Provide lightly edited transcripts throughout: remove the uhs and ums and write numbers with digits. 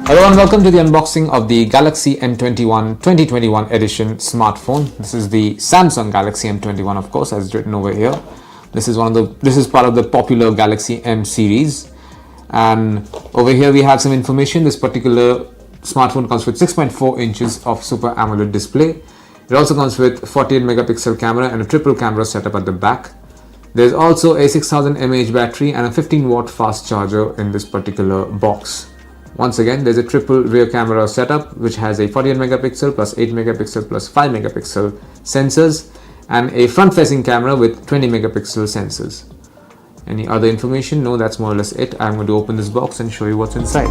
Hello and welcome to the unboxing of the Galaxy M21 2021 edition smartphone. This is the Samsung Galaxy M21, of course, as written over here. This is part of the popular Galaxy M series. And over here we have some information. This particular smartphone comes with 6.4 inches of Super AMOLED display. It also comes with 48 megapixel camera and a triple camera setup at the back. There's also a 6000 mAh battery and a 15 watt fast charger in this particular box. Once again, there's a triple rear camera setup which has a 48 megapixel plus 8 megapixel plus 5 megapixel sensors and a front facing camera with 20 megapixel sensors. Any other information? No, that's more or less it. I'm going to open this box and show you what's inside.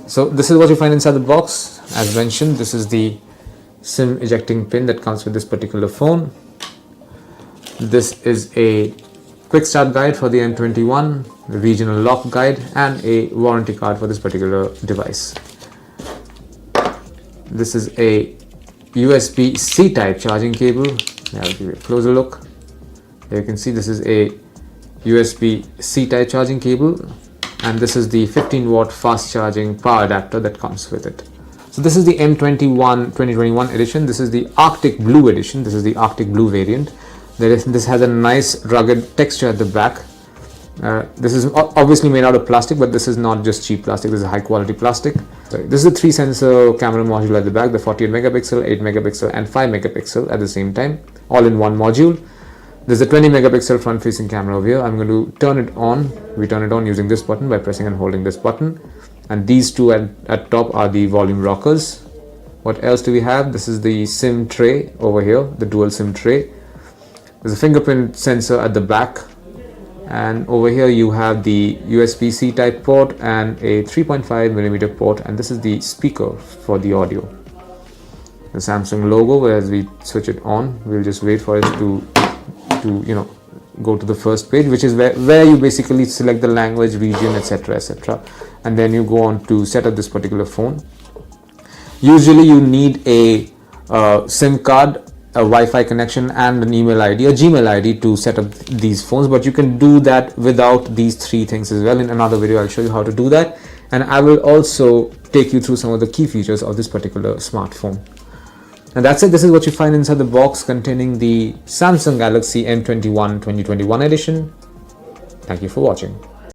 So this is what you find inside the box. As mentioned, this is the SIM ejecting pin that comes with this particular phone. This is a quick start guide for the M21, the regional lock guide, and a warranty card for this particular device. This is a USB-C type charging cable. I'll give you a closer look. Here you can see this is a USB-C type charging cable, and this is the 15 watt fast charging power adapter that comes with it. So this is the M21 2021 edition. This is the Arctic Blue edition. This is the Arctic Blue variant. This has a nice rugged texture at the back. This is obviously made out of plastic, but this is not just cheap plastic. This is high quality plastic. This is a 3 sensor camera module at the back, the 48 megapixel, 8 megapixel and 5 megapixel at the same time, all in one module. There's a 20 megapixel front facing camera over here. I'm going to turn it on. We turn it on using this button by pressing and holding this button. And these two at top are the volume rockers. What else do we have? This is the SIM tray over here, the dual SIM tray. There's a fingerprint sensor at the back, and over here you have the USB-C type port and a 3.5mm port, and this is the speaker for the audio. The Samsung logo, as we switch it on, we'll just wait for it to go to the first page, which is where you basically select the language, region, etc, etc, and then you go on to set up this particular phone. Usually you need a SIM card, a Wi-Fi connection and an email ID, a Gmail ID to set up these phones, but you can do that without these three things as well. In another video I'll show you how to do that, and I will also take you through some of the key features of this particular smartphone. And that's it. This is what you find inside the box containing the Samsung Galaxy M21 2021 edition. Thank you for watching.